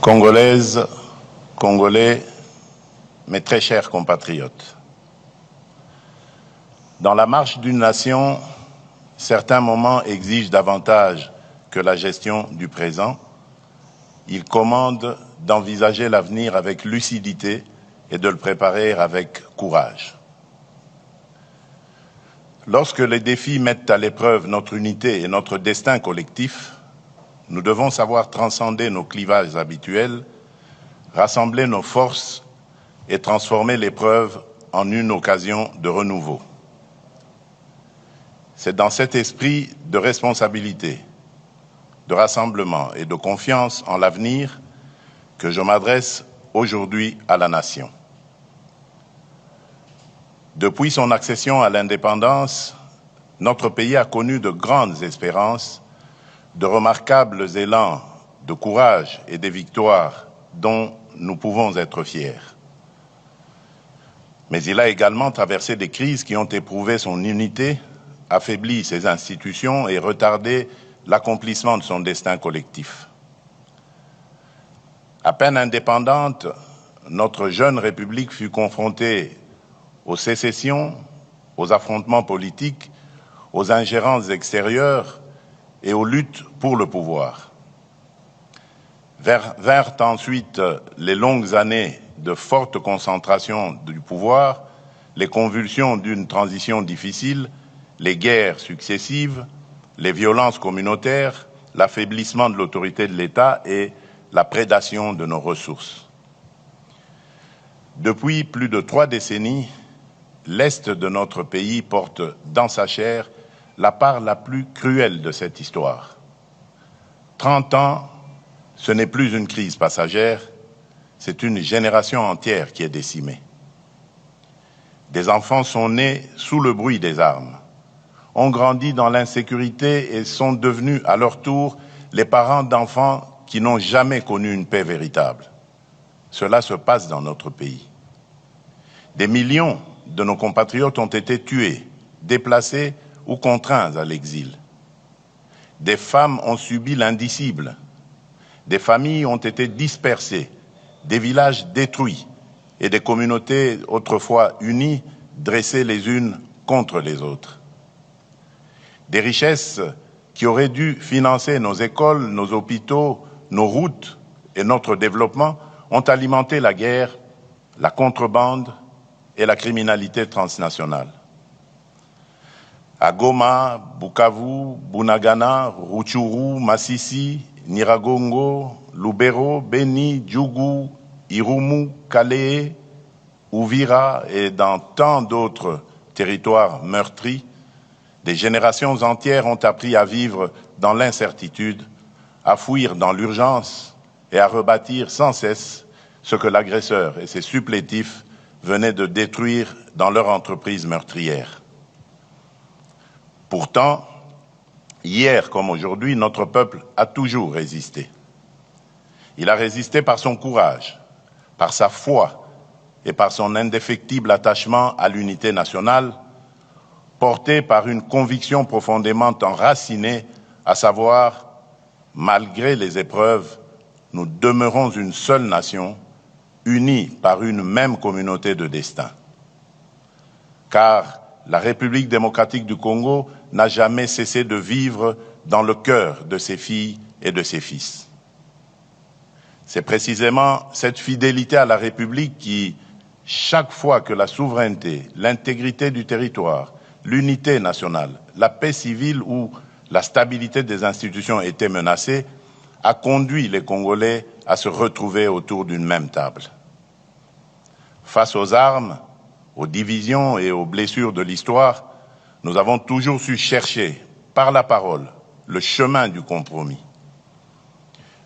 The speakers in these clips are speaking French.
Congolaises, Congolais, mes très chers compatriotes. Dans la marche d'une nation, certains moments exigent davantage que la gestion du présent. Ils commandent d'envisager l'avenir avec lucidité et de le préparer avec courage. Lorsque les défis mettent à l'épreuve notre unité et notre destin collectif, nous devons savoir transcender nos clivages habituels, rassembler nos forces et transformer l'épreuve en une occasion de renouveau. C'est dans cet esprit de responsabilité, de rassemblement et de confiance en l'avenir que je m'adresse aujourd'hui à la nation. Depuis son accession à l'indépendance, notre pays a connu de grandes espérances, de remarquables élans de courage et des victoires dont nous pouvons être fiers. Mais il a également traversé des crises qui ont éprouvé son unité, affaibli ses institutions et retardé l'accomplissement de son destin collectif. À peine indépendante, notre jeune République fut confrontée aux sécessions, aux affrontements politiques, aux ingérences extérieures et aux luttes pour le pouvoir. Vinrent ensuite les longues années de forte concentration du pouvoir, les convulsions d'une transition difficile, les guerres successives, les violences communautaires, l'affaiblissement de l'autorité de l'État et la prédation de nos ressources. Depuis plus de 3 décennies, l'Est de notre pays porte dans sa chair la part la plus cruelle de cette histoire. 30 ans, ce n'est plus une crise passagère, c'est une génération entière qui est décimée. Des enfants sont nés sous le bruit des armes, ont grandi dans l'insécurité et sont devenus à leur tour les parents d'enfants qui n'ont jamais connu une paix véritable. Cela se passe dans notre pays. Des millions de nos compatriotes ont été tués, déplacés ou contraints à l'exil. Des femmes ont subi l'indicible. Des familles ont été dispersées, des villages détruits et des communautés autrefois unies dressées les unes contre les autres. Des richesses qui auraient dû financer nos écoles, nos hôpitaux, nos routes et notre développement ont alimenté la guerre, la contrebande et la criminalité transnationale. À Goma, Bukavu, Bunagana, Rutshuru, Masisi, Nyiragongo, Lubero, Beni, Djougou, Irumu, Calais, Uvira et dans tant d'autres territoires meurtris, des générations entières ont appris à vivre dans l'incertitude, à fuir dans l'urgence et à rebâtir sans cesse ce que l'agresseur et ses supplétifs venaient de détruire dans leur entreprise meurtrière. Pourtant, hier comme aujourd'hui, notre peuple a toujours résisté. Il a résisté par son courage, par sa foi et par son indéfectible attachement à l'unité nationale, porté par une conviction profondément enracinée, à savoir, malgré les épreuves, nous demeurons une seule nation, unie par une même communauté de destin. Car la République démocratique du Congo n'a jamais cessé de vivre dans le cœur de ses filles et de ses fils. C'est précisément cette fidélité à la République qui, chaque fois que la souveraineté, l'intégrité du territoire, l'unité nationale, la paix civile ou la stabilité des institutions étaient menacées, a conduit les Congolais à se retrouver autour d'une même table. Face aux armes, aux divisions et aux blessures de l'histoire, nous avons toujours su chercher, par la parole, le chemin du compromis.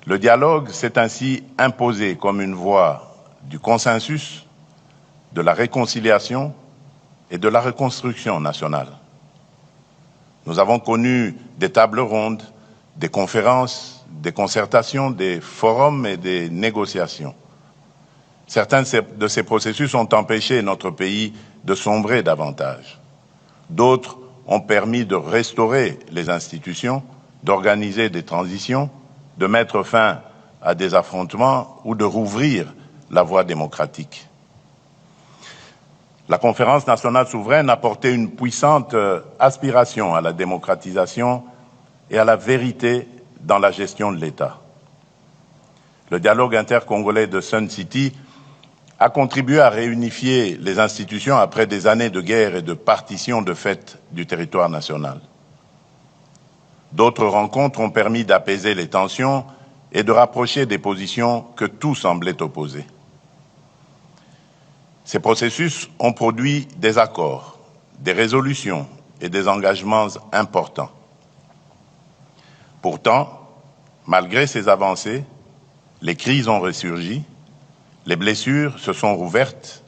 Le dialogue s'est ainsi imposé comme une voie du consensus, de la réconciliation et de la reconstruction nationale. Nous avons connu des tables rondes, des conférences, des concertations, des forums et des négociations. Certains de ces processus ont empêché notre pays de sombrer davantage. D'autres ont permis de restaurer les institutions, d'organiser des transitions, de mettre fin à des affrontements ou de rouvrir la voie démocratique. La Conférence nationale souveraine a porté une puissante aspiration à la démocratisation et à la vérité dans la gestion de l'État. Le dialogue intercongolais de Sun City a contribué à réunifier les institutions après des années de guerre et de partition de fait du territoire national. D'autres rencontres ont permis d'apaiser les tensions et de rapprocher des positions que tout semblait opposer. Ces processus ont produit des accords, des résolutions et des engagements importants. Pourtant, malgré ces avancées, les crises ont ressurgi, les blessures se sont rouvertes,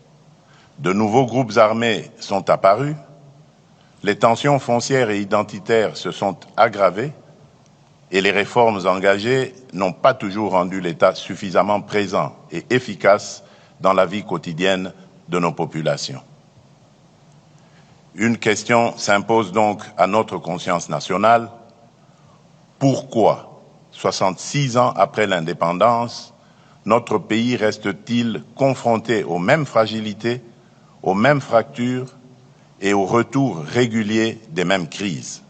de nouveaux groupes armés sont apparus, les tensions foncières et identitaires se sont aggravées et les réformes engagées n'ont pas toujours rendu l'État suffisamment présent et efficace dans la vie quotidienne de nos populations. Une question s'impose donc à notre conscience nationale. Pourquoi, 66 ans après l'indépendance, notre pays reste-t-il confronté aux mêmes fragilités, aux mêmes fractures et au retour régulier des mêmes crises?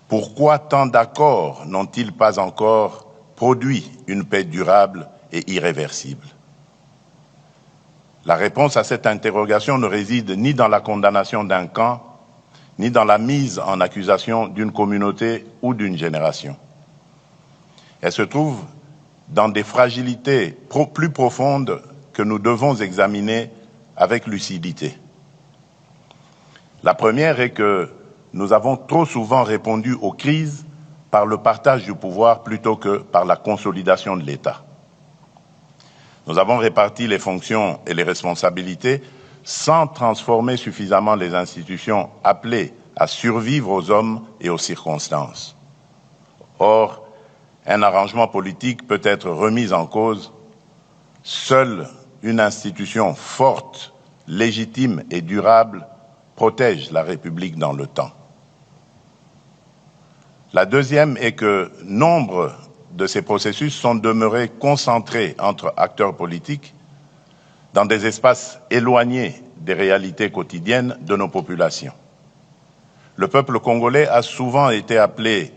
Pourquoi tant d'accords n'ont-ils pas encore produit une paix durable et irréversible? La réponse à cette interrogation ne réside ni dans la condamnation d'un camp, ni dans la mise en accusation d'une communauté ou d'une génération. Elle se trouve dans des fragilités plus profondes que nous devons examiner avec lucidité. La première est que nous avons trop souvent répondu aux crises par le partage du pouvoir plutôt que par la consolidation de l'État. Nous avons réparti les fonctions et les responsabilités sans transformer suffisamment les institutions appelées à survivre aux hommes et aux circonstances. Or, un arrangement politique peut être remis en cause. Seule une institution forte, légitime et durable protège la République dans le temps. La deuxième est que nombre de ces processus sont demeurés concentrés entre acteurs politiques dans des espaces éloignés des réalités quotidiennes de nos populations. Le peuple congolais a souvent été appelé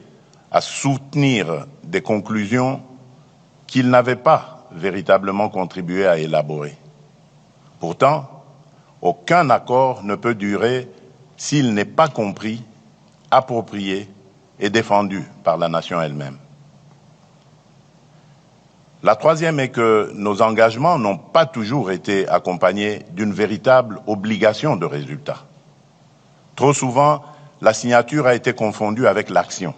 à soutenir des conclusions qu'il n'avait pas véritablement contribué à élaborer. Pourtant, aucun accord ne peut durer s'il n'est pas compris, approprié et défendu par la nation elle-même. La troisième est que nos engagements n'ont pas toujours été accompagnés d'une véritable obligation de résultat. Trop souvent, la signature a été confondue avec l'action.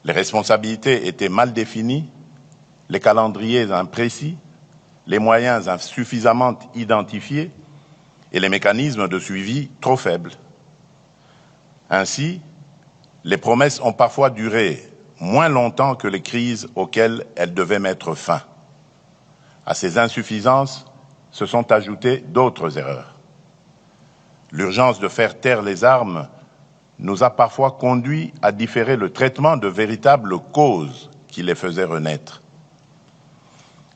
Les responsabilités étaient mal définies, les calendriers imprécis, les moyens insuffisamment identifiés et les mécanismes de suivi trop faibles. Ainsi, les promesses ont parfois duré moins longtemps que les crises auxquelles elles devaient mettre fin. À ces insuffisances se sont ajoutées d'autres erreurs. L'urgence de faire taire les armes nous a parfois conduit à différer le traitement de véritables causes qui les faisaient renaître.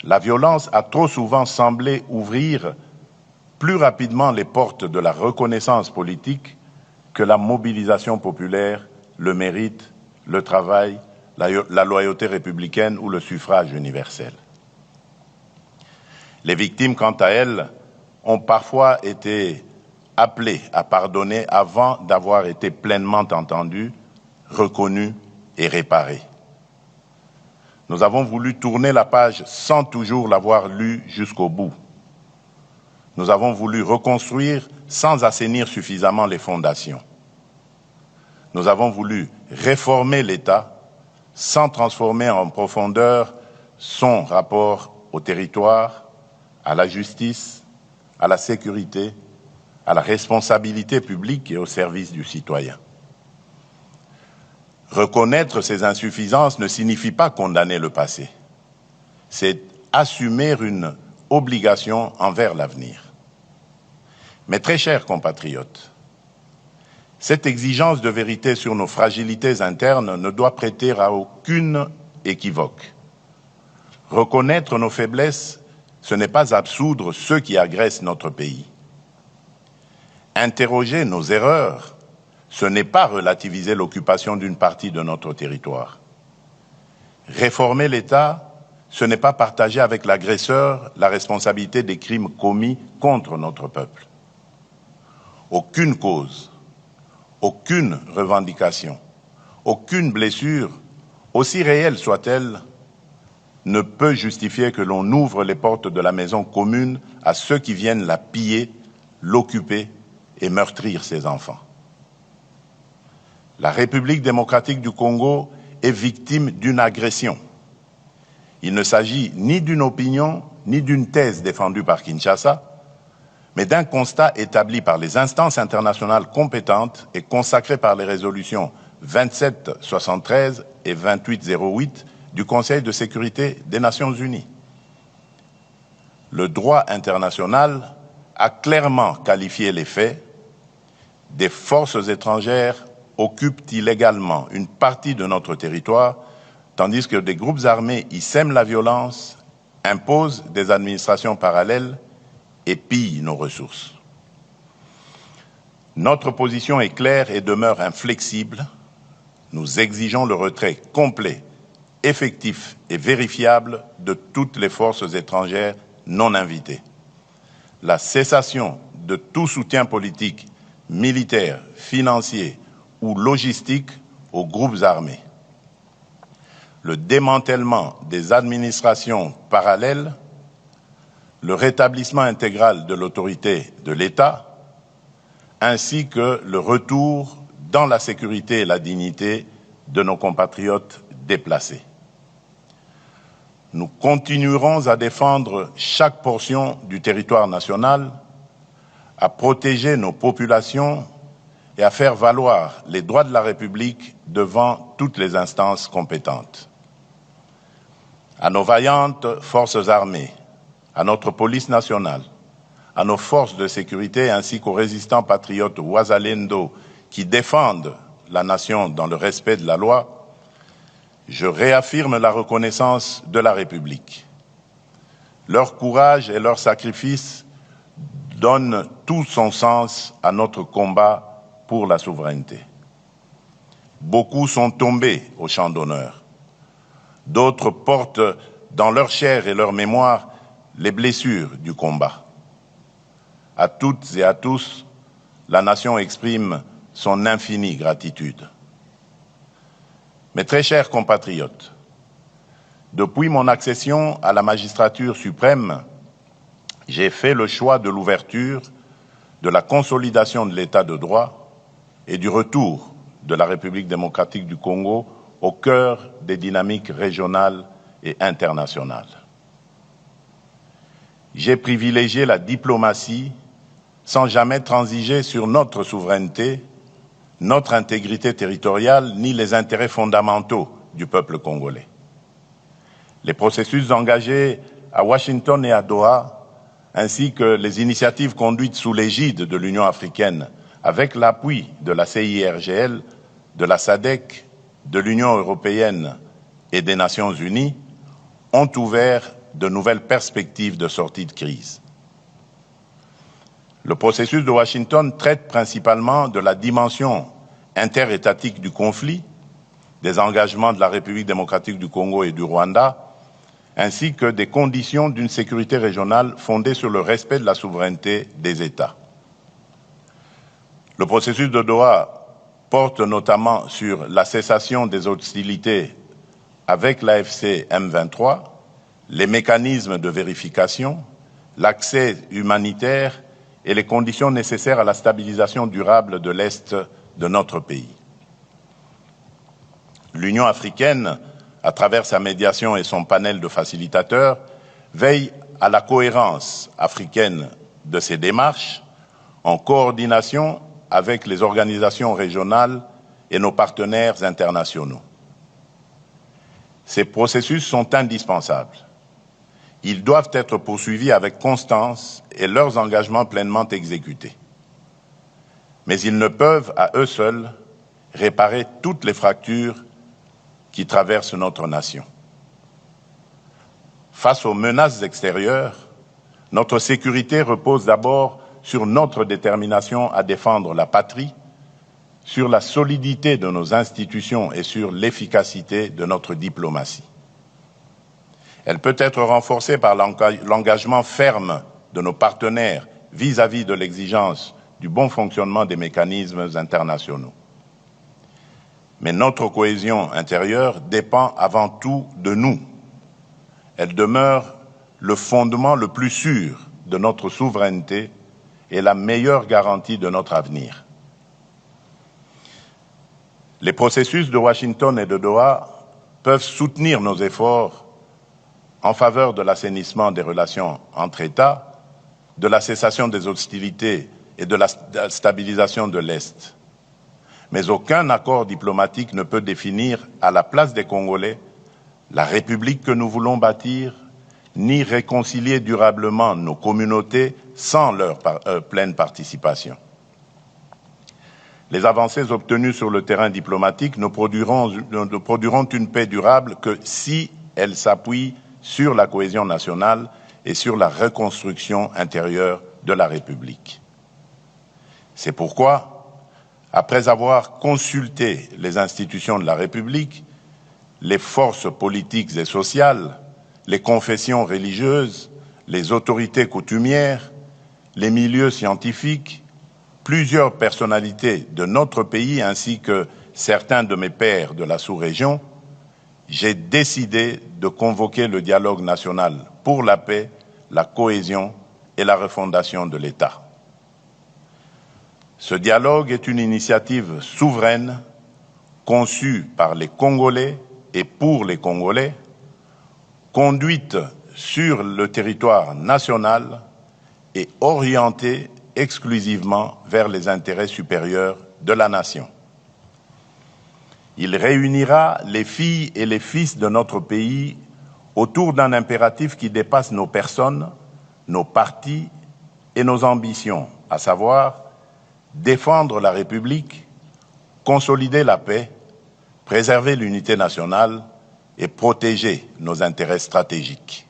La violence a trop souvent semblé ouvrir plus rapidement les portes de la reconnaissance politique que la mobilisation populaire, le mérite, le travail, la loyauté républicaine ou le suffrage universel. Les victimes, quant à elles, ont parfois été appelées à pardonner avant d'avoir été pleinement entendues, reconnues et réparées. Nous avons voulu tourner la page sans toujours l'avoir lue jusqu'au bout. Nous avons voulu reconstruire sans assainir suffisamment les fondations. Nous avons voulu réformer l'État sans transformer en profondeur son rapport au territoire, à la justice, à la sécurité, à la responsabilité publique et au service du citoyen. Reconnaître ces insuffisances ne signifie pas condamner le passé. C'est assumer une obligation envers l'avenir. Mes très chers compatriotes, cette exigence de vérité sur nos fragilités internes ne doit prêter à aucune équivoque. Reconnaître nos faiblesses, ce n'est pas absoudre ceux qui agressent notre pays. Interroger nos erreurs, ce n'est pas relativiser l'occupation d'une partie de notre territoire. Réformer l'État, ce n'est pas partager avec l'agresseur la responsabilité des crimes commis contre notre peuple. Aucune cause, aucune revendication, aucune blessure, aussi réelle soit-elle, ne peut justifier que l'on ouvre les portes de la maison commune à ceux qui viennent la piller, l'occuper et meurtrir ses enfants. La République démocratique du Congo est victime d'une agression. Il ne s'agit ni d'une opinion, ni d'une thèse défendue par Kinshasa, mais d'un constat établi par les instances internationales compétentes et consacré par les résolutions 2773 et 2808 du Conseil de sécurité des Nations unies. Le droit international a clairement qualifié les faits. Des forces étrangères occupent illégalement une partie de notre territoire, tandis que des groupes armés y sèment la violence, imposent des administrations parallèles et pillent nos ressources. Notre position est claire et demeure inflexible. Nous exigeons le retrait complet, effectif et vérifiable de toutes les forces étrangères non invitées. La cessation de tout soutien politique, militaire, financier ou logistique aux groupes armés. Le démantèlement des administrations parallèles, le rétablissement intégral de l'autorité de l'État, ainsi que le retour dans la sécurité et la dignité de nos compatriotes déplacés. Nous continuerons à défendre chaque portion du territoire national, à protéger nos populations et à faire valoir les droits de la République devant toutes les instances compétentes. À nos vaillantes forces armées, à notre police nationale, à nos forces de sécurité ainsi qu'aux résistants patriotes Ouazalendo qui défendent la nation dans le respect de la loi, je réaffirme la reconnaissance de la République. Leur courage et leur sacrifice donnent tout son sens à notre combat pour la souveraineté. Beaucoup sont tombés au champ d'honneur. D'autres portent dans leur chair et leur mémoire les blessures du combat. À toutes et à tous, la nation exprime son infinie gratitude. Mes très chers compatriotes, depuis mon accession à la magistrature suprême, j'ai fait le choix de l'ouverture, de la consolidation de l'état de droit et du retour de la République démocratique du Congo au cœur des dynamiques régionales et internationales. J'ai privilégié la diplomatie sans jamais transiger sur notre souveraineté, notre intégrité territoriale ni les intérêts fondamentaux du peuple congolais. Les processus engagés à Washington et à Doha, ainsi que les initiatives conduites sous l'égide de l'Union africaine avec l'appui de la CIRGL, de la SADC, de l'Union européenne et des Nations unies, ont ouvert de nouvelles perspectives de sortie de crise. Le processus de Washington traite principalement de la dimension interétatique du conflit, des engagements de la République démocratique du Congo et du Rwanda, ainsi que des conditions d'une sécurité régionale fondée sur le respect de la souveraineté des États. Le processus de Doha porte notamment sur la cessation des hostilités avec l'AFC M23, les mécanismes de vérification, l'accès humanitaire et les conditions nécessaires à la stabilisation durable de l'Est de notre pays. L'Union africaine, à travers sa médiation et son panel de facilitateurs, veille à la cohérence africaine de ses démarches en coordination avec les organisations régionales et nos partenaires internationaux. Ces processus sont indispensables. Ils doivent être poursuivis avec constance et leurs engagements pleinement exécutés. Mais ils ne peuvent, à eux seuls, réparer toutes les fractures qui traversent notre nation. face aux menaces extérieures, notre sécurité repose d'abord sur notre détermination à défendre la patrie, sur la solidité de nos institutions et sur l'efficacité de notre diplomatie. Elle peut être renforcée par l'engagement ferme de nos partenaires vis-à-vis de l'exigence du bon fonctionnement des mécanismes internationaux. Mais notre cohésion intérieure dépend avant tout de nous. Elle demeure le fondement le plus sûr de notre souveraineté et la meilleure garantie de notre avenir. Les processus de Washington et de Doha peuvent soutenir nos efforts en faveur de l'assainissement des relations entre États, de la cessation des hostilités et de la stabilisation de l'Est. Mais aucun accord diplomatique ne peut définir à la place des Congolais la République que nous voulons bâtir, ni réconcilier durablement nos communautés sans leur pleine participation. Les avancées obtenues sur le terrain diplomatique ne produiront une paix durable que si elles s'appuient sur la cohésion nationale et sur la reconstruction intérieure de la République. C'est pourquoi, après avoir consulté les institutions de la République, les forces politiques et sociales, les confessions religieuses, les autorités coutumières, les milieux scientifiques, plusieurs personnalités de notre pays ainsi que certains de mes pairs de la sous-région, j'ai décidé de convoquer le dialogue national pour la paix, la cohésion et la refondation de l'État. Ce dialogue est une initiative souveraine conçue par les Congolais et pour les Congolais, conduite sur le territoire national et orientée exclusivement vers les intérêts supérieurs de la nation. Il réunira les filles et les fils de notre pays autour d'un impératif qui dépasse nos personnes, nos partis et nos ambitions, à savoir défendre la République, consolider la paix, préserver l'unité nationale et protéger nos intérêts stratégiques.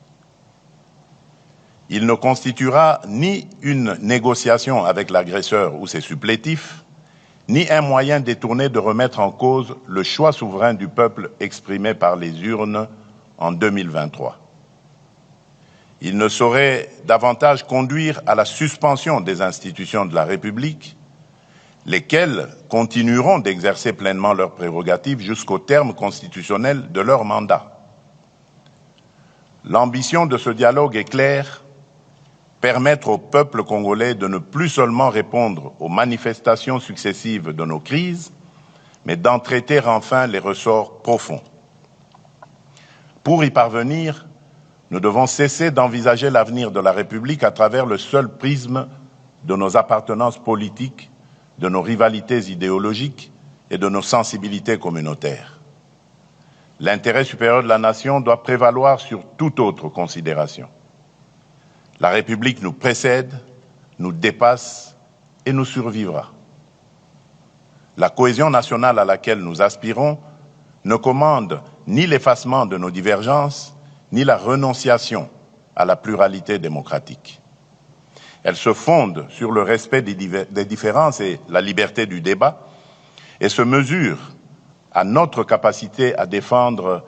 Il ne constituera ni une négociation avec l'agresseur ou ses supplétifs, ni un moyen détourné de remettre en cause le choix souverain du peuple exprimé par les urnes en 2023. Il ne saurait davantage conduire à la suspension des institutions de la République, lesquelles continueront d'exercer pleinement leurs prérogatives jusqu'au terme constitutionnel de leur mandat. L'ambition de ce dialogue est claire: permettre au peuple congolais de ne plus seulement répondre aux manifestations successives de nos crises, mais d'en traiter enfin les ressorts profonds. Pour y parvenir, nous devons cesser d'envisager l'avenir de la République à travers le seul prisme de nos appartenances politiques, de nos rivalités idéologiques et de nos sensibilités communautaires. L'intérêt supérieur de la nation doit prévaloir sur toute autre considération. La République nous précède, nous dépasse et nous survivra. La cohésion nationale à laquelle nous aspirons ne commande ni l'effacement de nos divergences, ni la renonciation à la pluralité démocratique. Elle se fonde sur le respect des différences et la liberté du débat et se mesure à notre capacité à défendre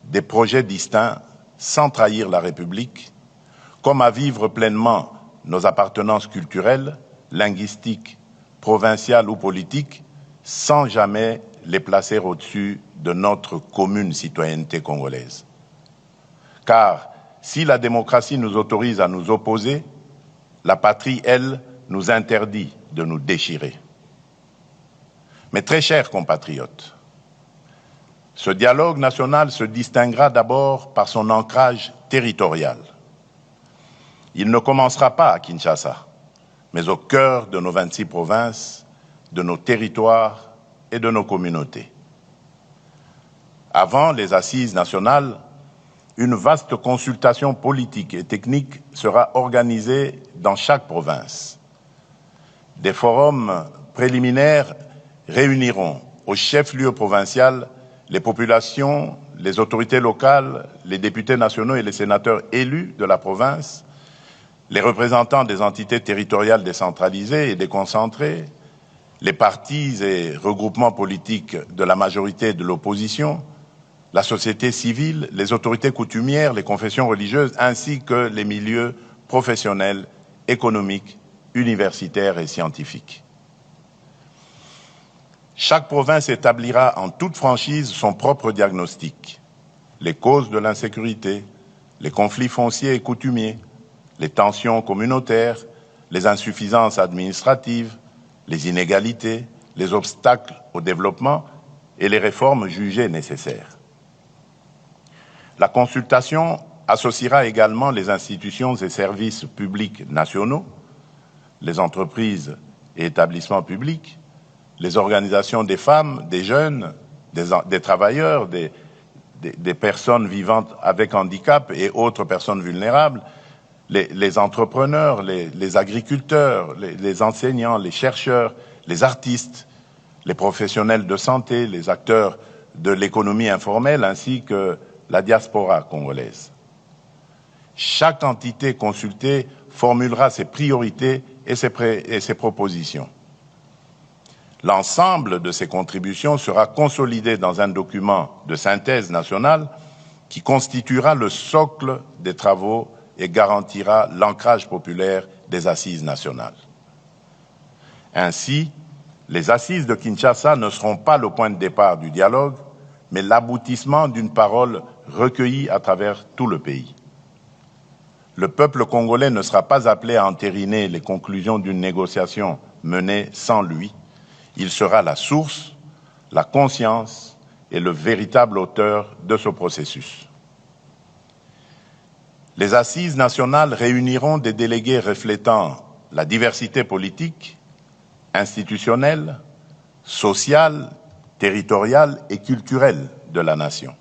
des projets distincts sans trahir la République, comme à vivre pleinement nos appartenances culturelles, linguistiques, provinciales ou politiques, sans jamais les placer au-dessus de notre commune citoyenneté congolaise. Car si la démocratie nous autorise à nous opposer, la patrie, elle, nous interdit de nous déchirer. Mais très chers compatriotes, ce dialogue national se distinguera d'abord par son ancrage territorial. Il ne commencera pas à Kinshasa, mais au cœur de nos 26 provinces, de nos territoires et de nos communautés. Avant les assises nationales, une vaste consultation politique et technique sera organisée dans chaque province. Des forums préliminaires réuniront au chef-lieu provincial les populations, les autorités locales, les députés nationaux et les sénateurs élus de la province, les représentants des entités territoriales décentralisées et déconcentrées, les partis et regroupements politiques de la majorité et de l'opposition, la société civile, les autorités coutumières, les confessions religieuses, ainsi que les milieux professionnels, économiques, universitaires et scientifiques. Chaque province établira en toute franchise son propre diagnostic. Les causes de l'insécurité, les conflits fonciers et coutumiers, les tensions communautaires, les insuffisances administratives, les inégalités, les obstacles au développement et les réformes jugées nécessaires. La consultation associera également les institutions et services publics nationaux, les entreprises et établissements publics, les organisations des femmes, des jeunes, des travailleurs, des personnes vivant avec handicap et autres personnes vulnérables, les entrepreneurs, les agriculteurs, les enseignants, les chercheurs, les artistes, les professionnels de santé, les acteurs de l'économie informelle ainsi que la diaspora congolaise. Chaque entité consultée formulera ses priorités et ses propositions. L'ensemble de ces contributions sera consolidé dans un document de synthèse nationale qui constituera le socle des travaux et garantira l'ancrage populaire des assises nationales. Ainsi, les assises de Kinshasa ne seront pas le point de départ du dialogue, mais l'aboutissement d'une parole recueillie à travers tout le pays. Le peuple congolais ne sera pas appelé à entériner les conclusions d'une négociation menée sans lui. Il sera la source, la conscience et le véritable auteur de ce processus. Les assises nationales réuniront des délégués reflétant la diversité politique, institutionnelle, sociale, territoriale et culturelle de la nation.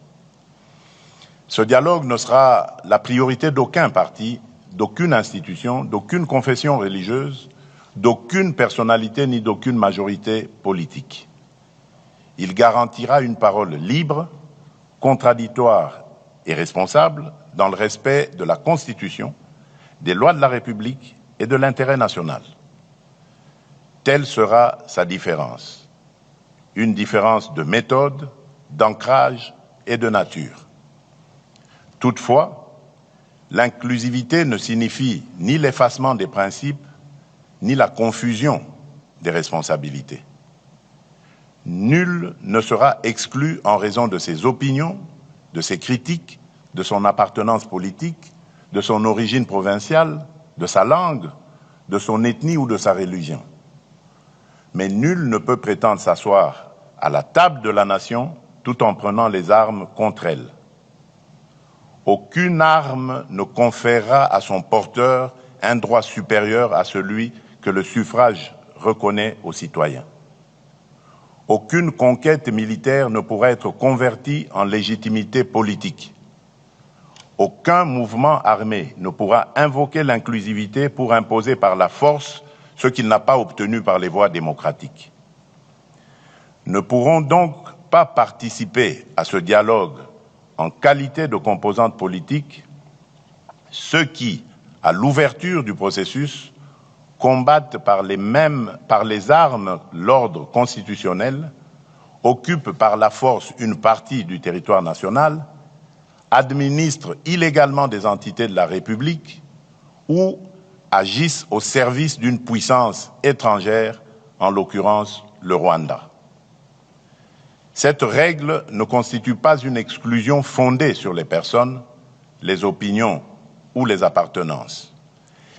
Ce dialogue ne sera la priorité d'aucun parti, d'aucune institution, d'aucune confession religieuse, d'aucune personnalité ni d'aucune majorité politique. Il garantira une parole libre, contradictoire et responsable dans le respect de la Constitution, des lois de la République et de l'intérêt national. Telle sera sa différence. Une différence de méthode, d'ancrage et de nature. Toutefois, l'inclusivité ne signifie ni l'effacement des principes, ni la confusion des responsabilités. Nul ne sera exclu en raison de ses opinions, de ses critiques, de son appartenance politique, de son origine provinciale, de sa langue, de son ethnie ou de sa religion. Mais nul ne peut prétendre s'asseoir à la table de la nation tout en prenant les armes contre elle. Aucune arme ne conférera à son porteur un droit supérieur à celui que le suffrage reconnaît aux citoyens. Aucune conquête militaire ne pourra être convertie en légitimité politique. Aucun mouvement armé ne pourra invoquer l'inclusivité pour imposer par la force ce qu'il n'a pas obtenu par les voies démocratiques. Ne pourront donc pas participer à ce dialogue en qualité de composantes politiques ceux qui, à l'ouverture du processus, combattent par les armes l'ordre constitutionnel, occupent par la force une partie du territoire national, administrent illégalement des entités de la République ou agissent au service d'une puissance étrangère, en l'occurrence le Rwanda. Cette règle ne constitue pas une exclusion fondée sur les personnes, les opinions ou les appartenances.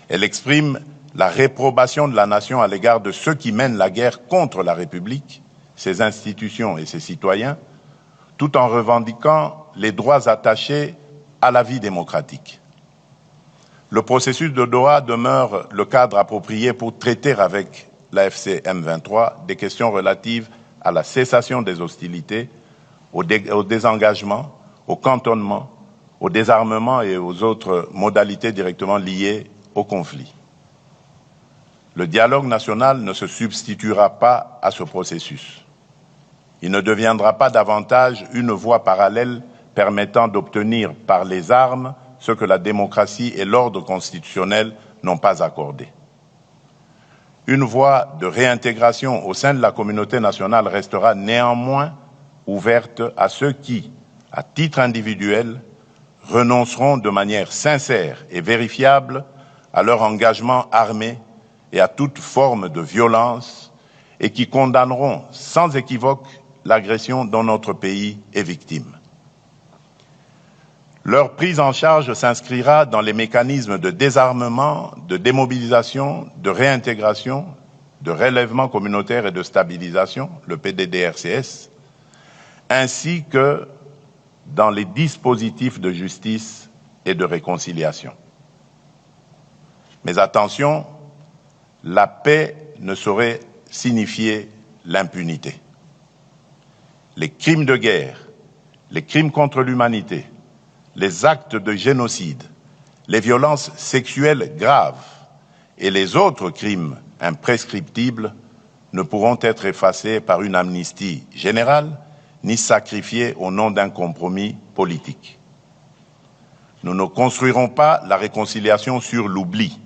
Elle exprime la réprobation de la nation à l'égard de ceux qui mènent la guerre contre la République, ses institutions et ses citoyens, tout en revendiquant les droits attachés à la vie démocratique. Le processus de Doha demeure le cadre approprié pour traiter avec l'AFC M23 des questions relatives à la cessation des hostilités, au désengagement, au cantonnement, au désarmement et aux autres modalités directement liées au conflit. Le dialogue national ne se substituera pas à ce processus. Il ne deviendra pas davantage une voie parallèle permettant d'obtenir par les armes ce que la démocratie et l'ordre constitutionnel n'ont pas accordé. Une voie de réintégration au sein de la communauté nationale restera néanmoins ouverte à ceux qui, à titre individuel, renonceront de manière sincère et vérifiable à leur engagement armé et à toute forme de violence et qui condamneront sans équivoque l'agression dont notre pays est victime. Leur prise en charge s'inscrira dans les mécanismes de désarmement, de démobilisation, de réintégration, de relèvement communautaire et de stabilisation, le PDDRCS, ainsi que dans les dispositifs de justice et de réconciliation. Mais attention, la paix ne saurait signifier l'impunité. Les crimes de guerre, les crimes contre l'humanité, les actes de génocide, les violences sexuelles graves et les autres crimes imprescriptibles ne pourront être effacés par une amnistie générale ni sacrifiés au nom d'un compromis politique. Nous ne construirons pas la réconciliation sur l'oubli.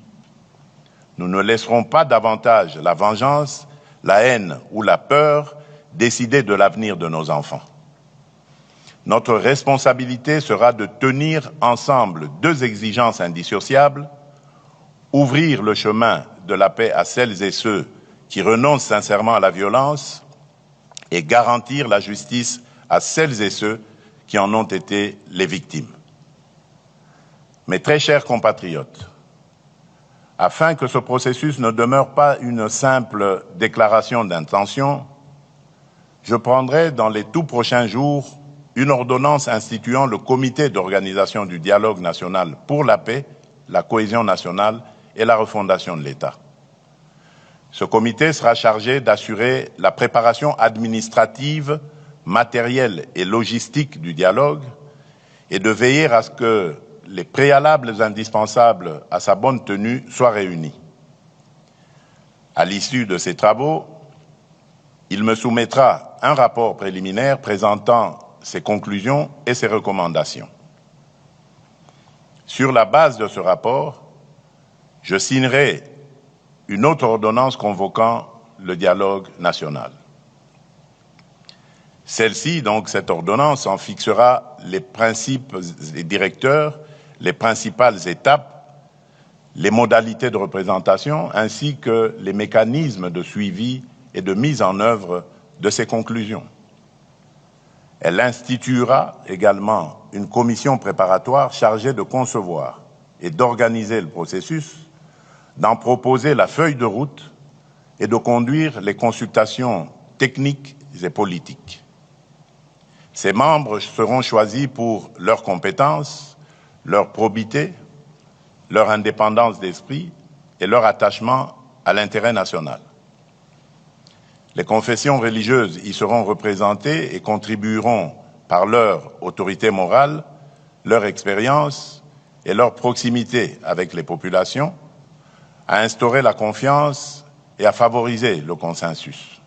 Nous ne laisserons pas davantage la vengeance, la haine ou la peur décider de l'avenir de nos enfants. Notre responsabilité sera de tenir ensemble deux exigences indissociables, ouvrir le chemin de la paix à celles et ceux qui renoncent sincèrement à la violence et garantir la justice à celles et ceux qui en ont été les victimes. Mes très chers compatriotes, afin que ce processus ne demeure pas une simple déclaration d'intention, je prendrai dans les tout prochains jours une ordonnance instituant le comité d'organisation du dialogue national pour la paix, la cohésion nationale et la refondation de l'État. Ce comité sera chargé d'assurer la préparation administrative, matérielle et logistique du dialogue et de veiller à ce que les préalables indispensables à sa bonne tenue soient réunis. À l'issue de ces travaux, il me soumettra un rapport préliminaire présentant ses conclusions et ses recommandations. Sur la base de ce rapport, je signerai une autre ordonnance convoquant le dialogue national. Celle-ci, donc cette ordonnance, en fixera les principes et directeurs, les principales étapes, les modalités de représentation, ainsi que les mécanismes de suivi et de mise en œuvre de ces conclusions. Elle instituera également une commission préparatoire chargée de concevoir et d'organiser le processus, d'en proposer la feuille de route et de conduire les consultations techniques et politiques. Ces membres seront choisis pour leurs compétences, leur probité, leur indépendance d'esprit et leur attachement à l'intérêt national. Les confessions religieuses y seront représentées et contribueront par leur autorité morale, leur expérience et leur proximité avec les populations à instaurer la confiance et à favoriser le consensus.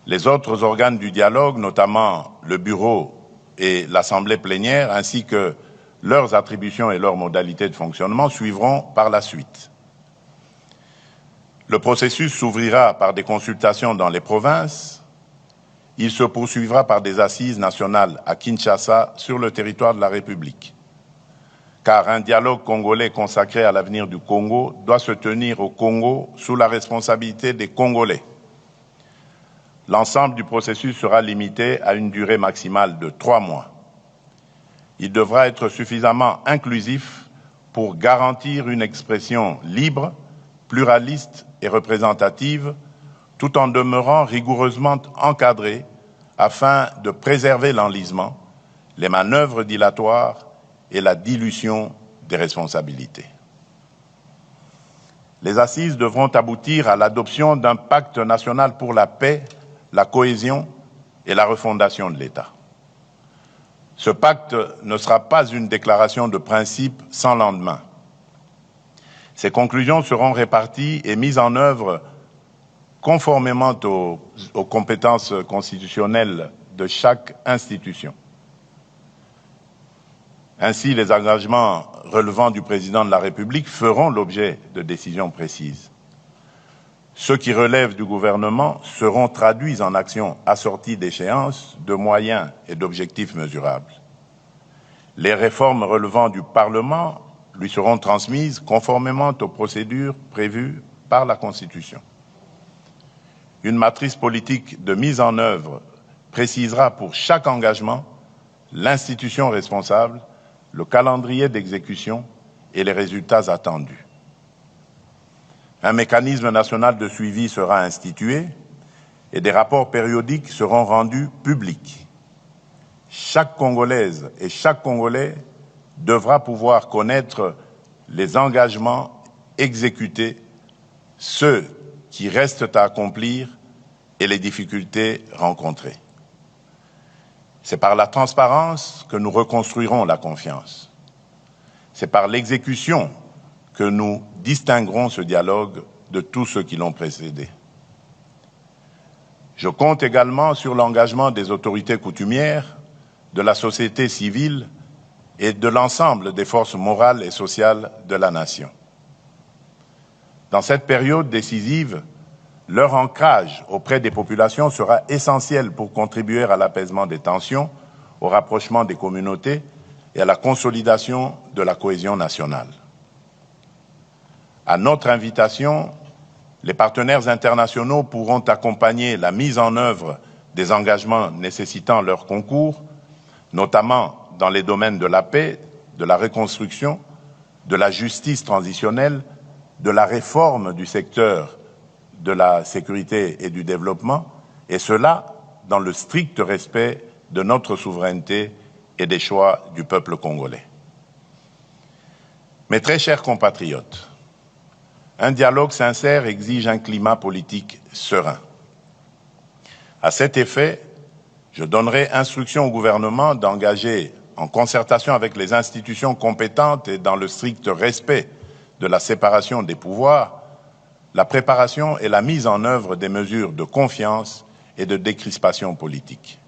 Les autres organes du dialogue, notamment le bureau et l'assemblée plénière, ainsi que leurs attributions et leurs modalités de fonctionnement, suivront par la suite. Le processus s'ouvrira par des consultations dans les provinces. Il se poursuivra par des assises nationales à Kinshasa, sur le territoire de la République. Car un dialogue congolais consacré à l'avenir du Congo doit se tenir au Congo sous la responsabilité des Congolais. L'ensemble du processus sera limité à une durée maximale de 3 mois. Il devra être suffisamment inclusif pour garantir une expression libre, pluraliste et représentative, tout en demeurant rigoureusement encadré afin de préserver l'enlisement, les manœuvres dilatoires et la dilution des responsabilités. Les assises devront aboutir à l'adoption d'un pacte national pour la paix, la cohésion et la refondation de l'État. Ce pacte ne sera pas une déclaration de principe sans lendemain. Ces conclusions seront réparties et mises en œuvre conformément aux compétences constitutionnelles de chaque institution. Ainsi, les engagements relevant du président de la République feront l'objet de décisions précises. Ceux qui relèvent du gouvernement seront traduits en actions assorties d'échéances, de moyens et d'objectifs mesurables. Les réformes relevant du Parlement lui seront transmises conformément aux procédures prévues par la Constitution. Une matrice politique de mise en œuvre précisera pour chaque engagement l'institution responsable, le calendrier d'exécution et les résultats attendus. Un mécanisme national de suivi sera institué et des rapports périodiques seront rendus publics. Chaque Congolaise et chaque Congolais devra pouvoir connaître les engagements exécutés, ceux qui restent à accomplir et les difficultés rencontrées. C'est par la transparence que nous reconstruirons la confiance. C'est par l'exécution que nous distinguerons ce dialogue de tous ceux qui l'ont précédé. Je compte également sur l'engagement des autorités coutumières, de la société civile et de l'ensemble des forces morales et sociales de la nation. Dans cette période décisive, leur ancrage auprès des populations sera essentiel pour contribuer à l'apaisement des tensions, au rapprochement des communautés et à la consolidation de la cohésion nationale. À notre invitation, les partenaires internationaux pourront accompagner la mise en œuvre des engagements nécessitant leur concours, notamment dans les domaines de la paix, de la reconstruction, de la justice transitionnelle, de la réforme du secteur de la sécurité et du développement, et cela dans le strict respect de notre souveraineté et des choix du peuple congolais. Mes très chers compatriotes, un dialogue sincère exige un climat politique serein. À cet effet, je donnerai instruction au gouvernement d'engager, en concertation avec les institutions compétentes et dans le strict respect de la séparation des pouvoirs, la préparation et la mise en œuvre des mesures de confiance et de décrispation politique.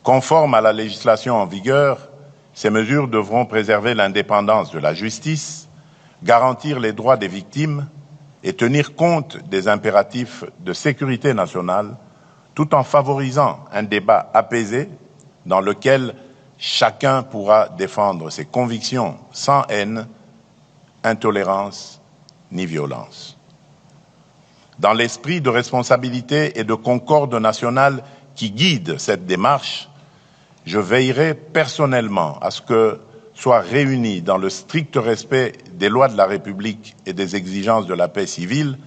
Conformes à la législation en vigueur, ces mesures devront préserver l'indépendance de la justice, garantir les droits des victimes et tenir compte des impératifs de sécurité nationale, tout en favorisant un débat apaisé dans lequel chacun pourra défendre ses convictions sans haine, intolérance ni violence. Dans l'esprit de responsabilité et de concorde nationale qui guide cette démarche, je veillerai personnellement à ce que soient réunis dans le strict respect des lois de la République et des exigences de la paix civile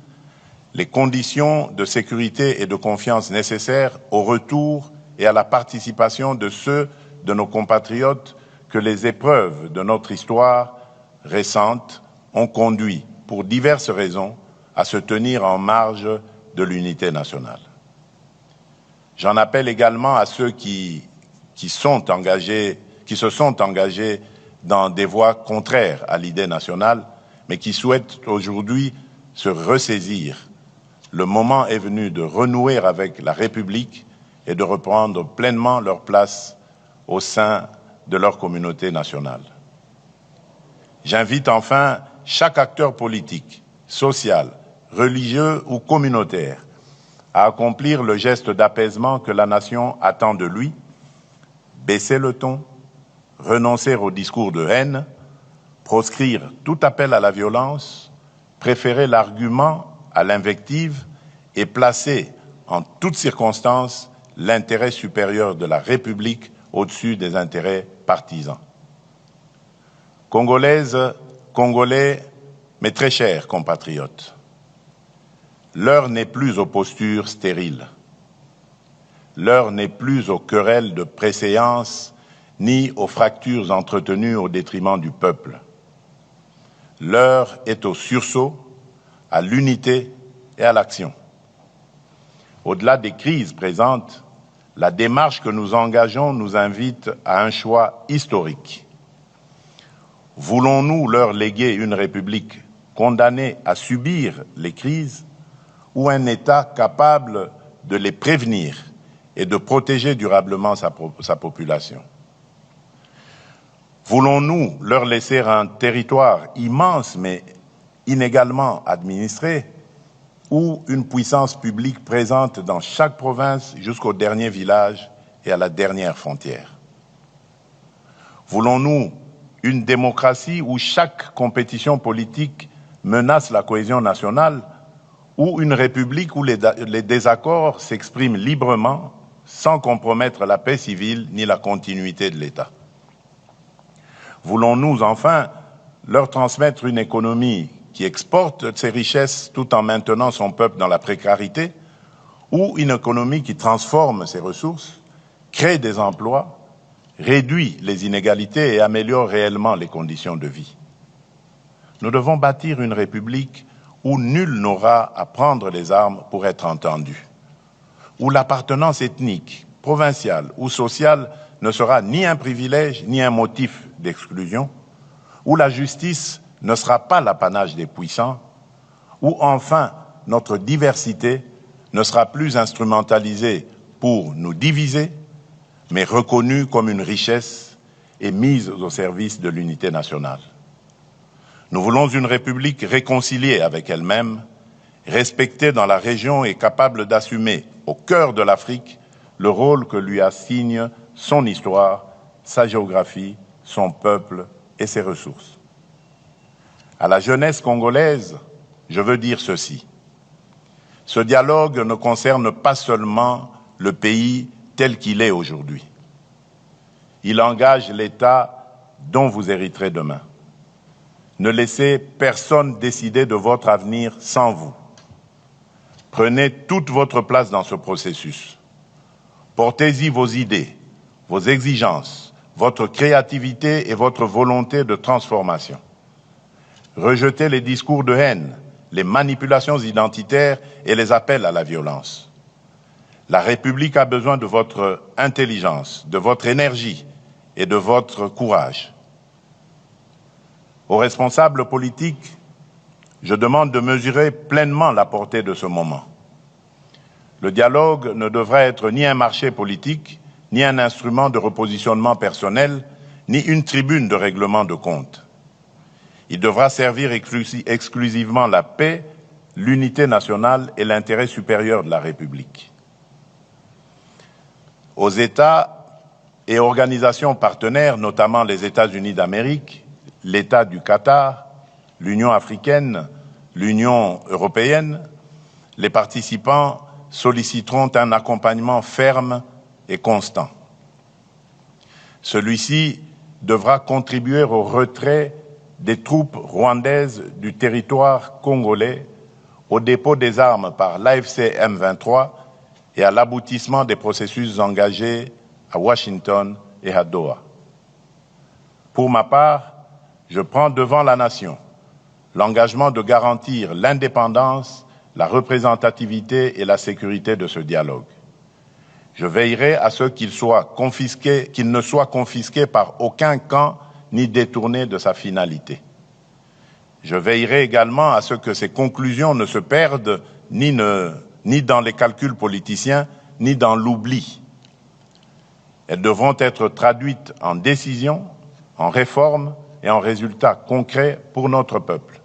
les conditions de sécurité et de confiance nécessaires au retour et à la participation de ceux de nos compatriotes que les épreuves de notre histoire récente ont conduit, pour diverses raisons, à se tenir en marge de l'unité nationale. J'en appelle également à ceux qui se sont engagés dans des voies contraires à l'idée nationale, mais qui souhaitent aujourd'hui se ressaisir. Le moment est venu de renouer avec la République et de reprendre pleinement leur place au sein de leur communauté nationale. J'invite enfin chaque acteur politique, social, religieux ou communautaire à accomplir le geste d'apaisement que la nation attend de lui, baisser le ton, renoncer au discours de haine, proscrire tout appel à la violence, préférer l'argument à l'invective et placer en toutes circonstances l'intérêt supérieur de la République au-dessus des intérêts partisans. Congolaises, Congolais, mes très chers compatriotes, l'heure n'est plus aux postures stériles. L'heure n'est plus aux querelles de préséance ni aux fractures entretenues au détriment du peuple. L'heure est au sursaut, à l'unité et à l'action. Au-delà des crises présentes, la démarche que nous engageons nous invite à un choix historique. Voulons-nous leur léguer une République condamnée à subir les crises ou un État capable de les prévenir et de protéger durablement sa population? Voulons-nous leur laisser un territoire immense mais inégalement administré, ou une puissance publique présente dans chaque province jusqu'au dernier village et à la dernière frontière? Voulons-nous une démocratie où chaque compétition politique menace la cohésion nationale, ou une république où les désaccords s'expriment librement sans compromettre la paix civile ni la continuité de l'État? Voulons-nous enfin leur transmettre une économie qui exporte ses richesses tout en maintenant son peuple dans la précarité, ou une économie qui transforme ses ressources, crée des emplois, réduit les inégalités et améliore réellement les conditions de vie? Nous devons bâtir une république où nul n'aura à prendre les armes pour être entendu, où l'appartenance ethnique, provinciale ou sociale ne sera ni un privilège ni un motif d'exclusion, où la justice ne sera pas l'apanage des puissants, où enfin notre diversité ne sera plus instrumentalisée pour nous diviser, mais reconnue comme une richesse et mise au service de l'unité nationale. Nous voulons une République réconciliée avec elle-même, respectée dans la région et capable d'assumer au cœur de l'Afrique le rôle que lui assigne son histoire, sa géographie, son peuple et ses ressources. À la jeunesse congolaise, je veux dire ceci. Ce dialogue ne concerne pas seulement le pays tel qu'il est aujourd'hui. Il engage l'État dont vous hériterez demain. Ne laissez personne décider de votre avenir sans vous. Prenez toute votre place dans ce processus. Portez-y vos idées, vos exigences, votre créativité et votre volonté de transformation. Rejetez les discours de haine, les manipulations identitaires et les appels à la violence. La République a besoin de votre intelligence, de votre énergie et de votre courage. Aux responsables politiques, je demande de mesurer pleinement la portée de ce moment. Le dialogue ne devrait être ni un marché politique, ni un instrument de repositionnement personnel, ni une tribune de règlement de comptes. Il devra servir exclusivement la paix, l'unité nationale et l'intérêt supérieur de la République. Aux États et organisations partenaires, notamment les États-Unis d'Amérique, l'État du Qatar, l'Union africaine, l'Union européenne, les participants solliciteront un accompagnement ferme et constant. Celui-ci devra contribuer au retrait des troupes rwandaises du territoire congolais, au dépôt des armes par l'AFC M23 et à l'aboutissement des processus engagés à Washington et à Doha. Pour ma part, je prends devant la nation l'engagement de garantir l'indépendance, la représentativité et la sécurité de ce dialogue. Je veillerai à ce qu'il ne soit confisqué par aucun camp ni détourné de sa finalité. Je veillerai également à ce que ces conclusions ne se perdent ni dans les calculs politiciens, ni dans l'oubli. Elles devront être traduites en décisions, en réformes et en résultats concrets pour notre peuple.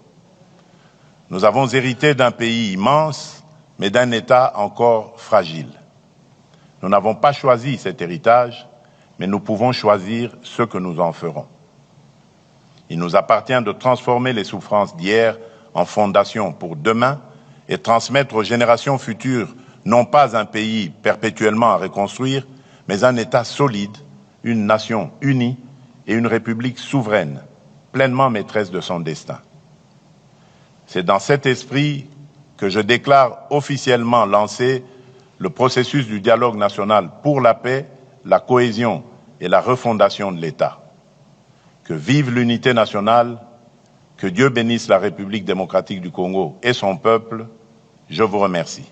Nous avons hérité d'un pays immense, mais d'un État encore fragile. Nous n'avons pas choisi cet héritage, mais nous pouvons choisir ce que nous en ferons. Il nous appartient de transformer les souffrances d'hier en fondation pour demain et transmettre aux générations futures non pas un pays perpétuellement à reconstruire, mais un État solide, une nation unie et une République souveraine, pleinement maîtresse de son destin. C'est dans cet esprit que je déclare officiellement lancé le processus du dialogue national pour la paix, la cohésion et la refondation de l'État. Que vive l'unité nationale, que Dieu bénisse la République démocratique du Congo et son peuple. Je vous remercie.